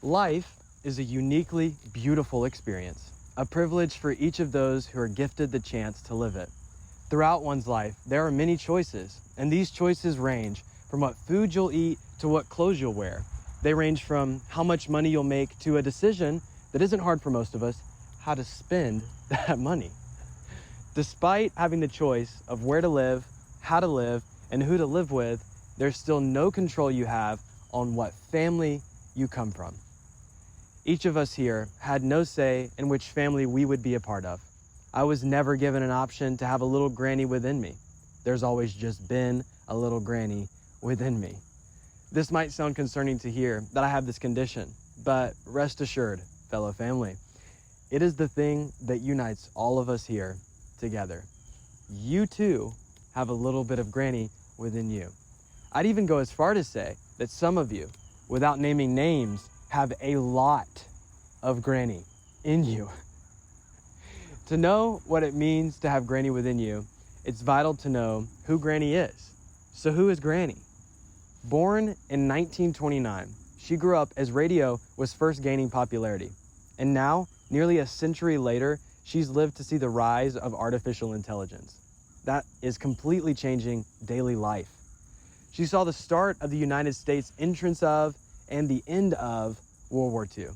Life is a uniquely beautiful experience, a privilege for each of those who are gifted the chance to live it. Throughout one's life, there are many choices, and these choices range from what food you'll eat to what clothes you'll wear. They range from how much money you'll make to a decision that isn't hard for most of us, how to spend that money. Despite having the choice of where to live, how to live, and who to live with, there's still no control you have on what family you come from. Each of us here had no say in which family we would be a part of. I was never given an option to have a little granny within me. There's always just been a little granny within me. This might sound concerning to hear that I have this condition, but rest assured, fellow family, it is the thing that unites all of us here together. You too have a little bit of granny within you. I'd even go as far to say that some of you, without naming names, have a lot of granny in you. To know what it means to have granny within you, it's vital to know who granny is. So who is granny? Born in 1929, she grew up as radio was first gaining popularity. And now, nearly a century later, she's lived to see the rise of artificial intelligence. That is completely changing daily life. She saw the start of the United States' entrance of and the end of World War II.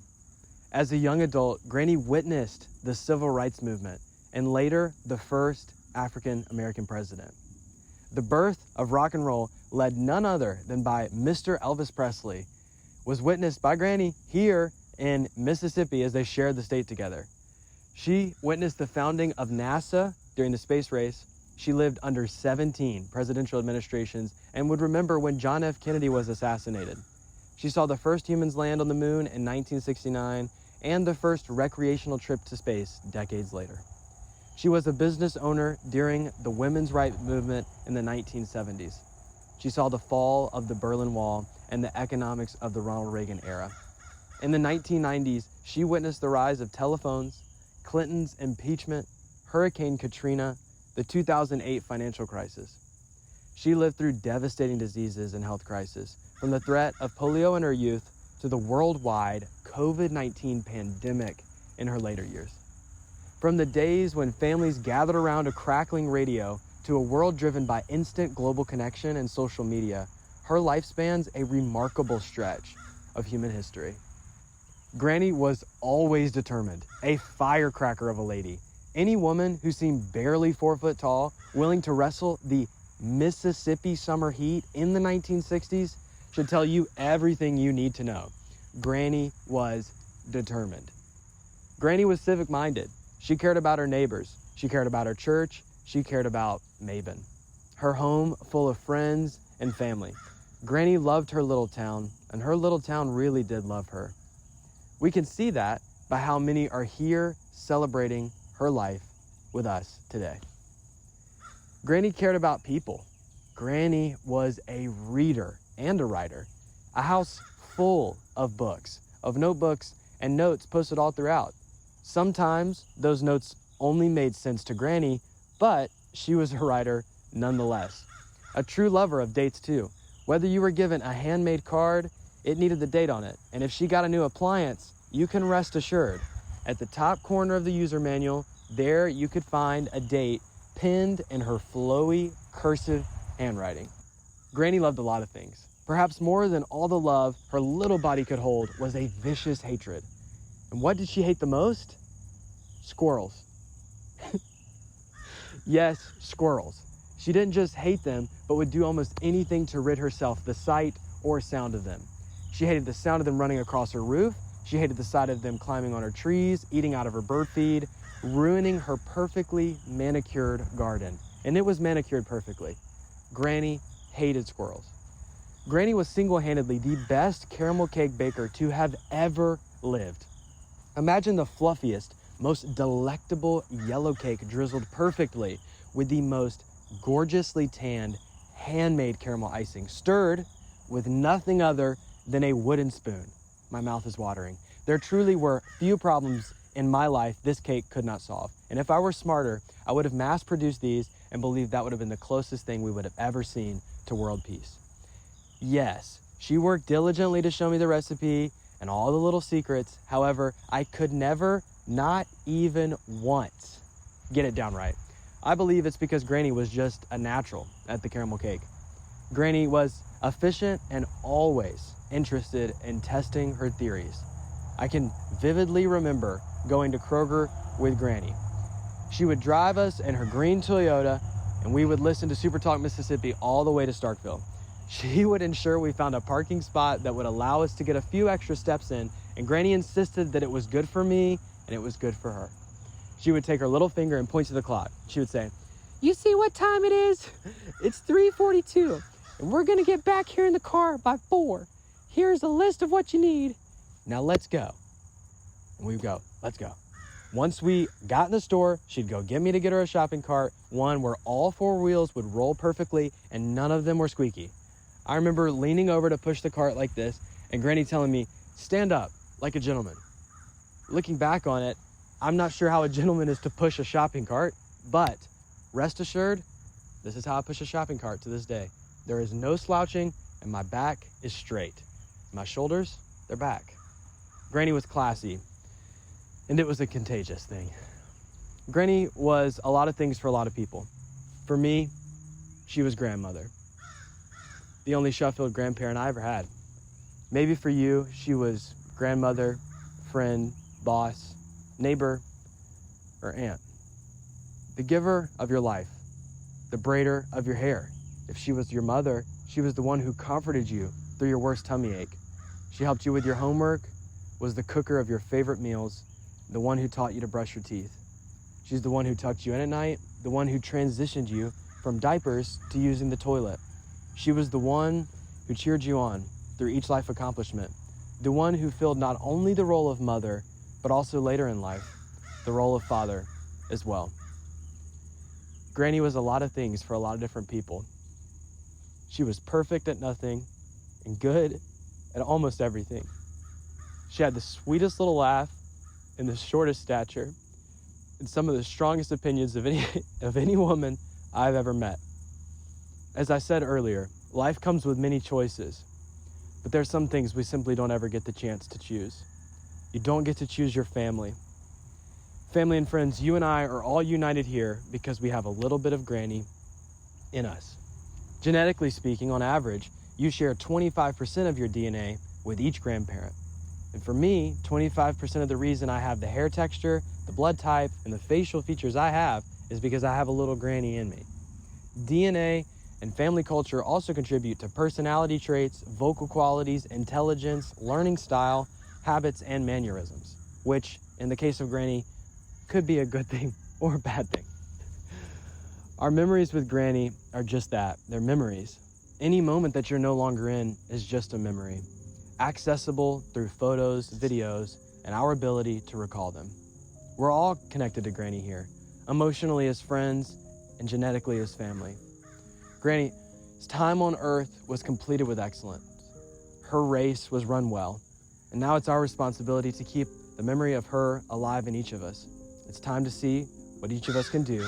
As a young adult, Granny witnessed the civil rights movement and later the first African-American president. The birth of rock and roll, led none other than by Mr. Elvis Presley, was witnessed by Granny here in Mississippi as they shared the state together. She witnessed the founding of NASA during the space race. She lived under 17 presidential administrations and would remember when John F. Kennedy was assassinated. She saw the first humans land on the moon in 1969 and the first recreational trip to space decades later. She was a business owner during the women's rights movement in the 1970s. She saw the fall of the Berlin Wall and the economics of the Ronald Reagan era. In the 1990s, she witnessed the rise of telephones, Clinton's impeachment, Hurricane Katrina, the 2008 financial crisis. She lived through devastating diseases and health crises, from the threat of polio in her youth to the worldwide COVID-19 pandemic in her later years. From the days when families gathered around a crackling radio to a world driven by instant global connection and social media, her life spans a remarkable stretch of human history. Granny was always determined, a firecracker of a lady. Any woman who seemed barely 4 foot tall, willing to wrestle the Mississippi summer heat in the 1960s, should tell you everything you need to know. Granny was determined. Granny was civic-minded. She cared about her neighbors. She cared about her church. She cared about Maben, her home full of friends and family. Granny loved her little town, and her little town really did love her. We can see that by how many are here celebrating her life with us today. Granny cared about people. Granny was a reader and a writer. A house full of books, of notebooks and notes posted all throughout. Sometimes those notes only made sense to Granny, but she was a writer nonetheless. A true lover of dates too. Whether you were given a handmade card, it needed the date on it. And if she got a new appliance, you can rest assured, at the top corner of the user manual, there you could find a date pinned in her flowy, cursive handwriting. Granny loved a lot of things. Perhaps more than all the love her little body could hold was a vicious hatred. And what did she hate the most? Squirrels. Yes, squirrels. She didn't just hate them, but would do almost anything to rid herself the sight or sound of them. She hated the sound of them running across her roof. She hated the sight of them climbing on her trees, eating out of her bird feed, ruining her perfectly manicured garden. And it was manicured perfectly. Granny hated squirrels. Granny was single-handedly the best caramel cake baker to have ever lived. Imagine the fluffiest, most delectable yellow cake drizzled perfectly with the most gorgeously tanned, handmade caramel icing, stirred with nothing other than a wooden spoon. My mouth is watering. There truly were few problems in my life this cake could not solve. And if I were smarter, I would have mass-produced these and believed that would have been the closest thing we would have ever seen to world peace. Yes, she worked diligently to show me the recipe and all the little secrets. However, I could never, not even once, get it down right. I believe it's because Granny was just a natural at the caramel cake. Granny was efficient and always interested in testing her theories. I can vividly remember going to Kroger with Granny. She would drive us in her green Toyota, and we would listen to Super Talk Mississippi all the way to Starkville. She would ensure we found a parking spot that would allow us to get a few extra steps in, and Granny insisted that it was good for me and it was good for her. She would take her little finger and point to the clock. She would say, "You see what time it is? It's 3:42, and we're gonna get back here in the car by 4. Here's a list of what you need. Now let's go." And we would go, "Let's go." Once we got in the store, she'd go get me to get her a shopping cart, one where all 4 wheels would roll perfectly and none of them were squeaky. I remember leaning over to push the cart like this and Granny telling me, "Stand up like a gentleman." Looking back on it, I'm not sure how a gentleman is to push a shopping cart, but rest assured, this is how I push a shopping cart to this day. There is no slouching and my back is straight. My shoulders, they're back. Granny was classy, and it was a contagious thing. Granny was a lot of things for a lot of people. For me, she was grandmother, the only Shuffield grandparent I ever had. Maybe for you, she was grandmother, friend, boss, neighbor, or aunt. The giver of your life, the braider of your hair. If she was your mother, she was the one who comforted you through your worst tummy ache. She helped you with your homework, was the cooker of your favorite meals, the one who taught you to brush your teeth. She's the one who tucked you in at night, the one who transitioned you from diapers to using the toilet. She was the one who cheered you on through each life accomplishment, the one who filled not only the role of mother, but also later in life, the role of father as well. Granny was a lot of things for a lot of different people. She was perfect at nothing and good at almost everything. She had the sweetest little laugh and the shortest stature and some of the strongest opinions of any woman I've ever met. As I said earlier, life comes with many choices, but there's some things we simply don't ever get the chance to choose. You don't get to choose your family. Family and friends, you and I are all united here because we have a little bit of Granny in us. Genetically speaking, on average, you share 25% of your DNA with each grandparent. And for me, 25% of the reason I have the hair texture, the blood type, and the facial features I have is because I have a little Granny in me. DNA and family culture also contribute to personality traits, vocal qualities, intelligence, learning style, habits, and mannerisms, which, in the case of Granny, could be a good thing or a bad thing. Our memories with Granny are just that. They're memories. Any moment that you're no longer in is just a memory, accessible through photos, videos, and our ability to recall them. We're all connected to Granny here, emotionally as friends and genetically as family. Granny's time on earth was completed with excellence. Her race was run well, and now it's our responsibility to keep the memory of her alive in each of us. It's time to see what each of us can do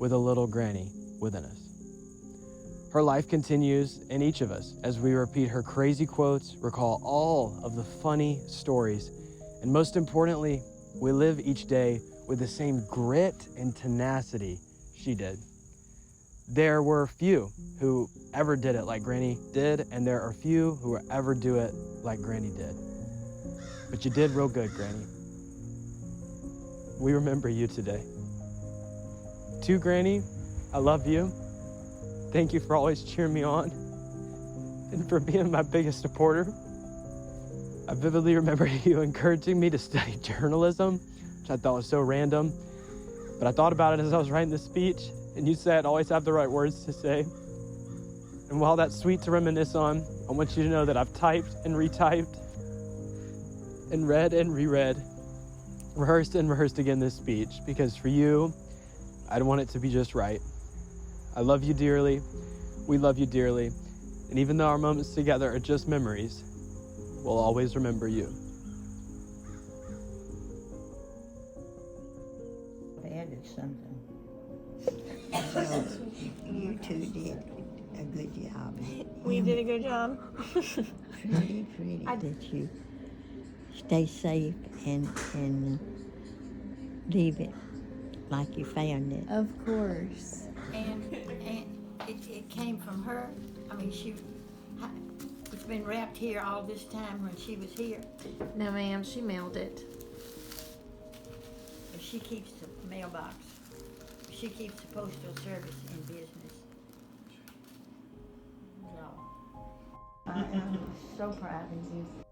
with a little Granny within us. Her life continues in each of us as we repeat her crazy quotes, recall all of the funny stories, and most importantly, we live each day with the same grit and tenacity she did. There were few who ever did it like Granny did, and there are few who will ever do it like Granny did. But you did real good, Granny. We remember you today. To Granny, I love you. Thank you for always cheering me on and for being my biggest supporter. I vividly remember you encouraging me to study journalism, which I thought was so random. But I thought about it as I was writing this speech, and you said, always have the right words to say. And while that's sweet to reminisce on, I want you to know that I've typed and retyped and read and reread, rehearsed and rehearsed again this speech, because for you, I'd want it to be just right. I love you dearly. We love you dearly. And even though our moments together are just memories, we'll always remember you. I added something. So you two did a good job. We did a good job. Pretty that you stay safe and leave it like you found it. Of course. And it came from her. I mean, it's been wrapped here all this time when she was here. No, ma'am, she mailed it. But she keeps the mailbox. She keeps the postal service in business. So, I'm so proud of you.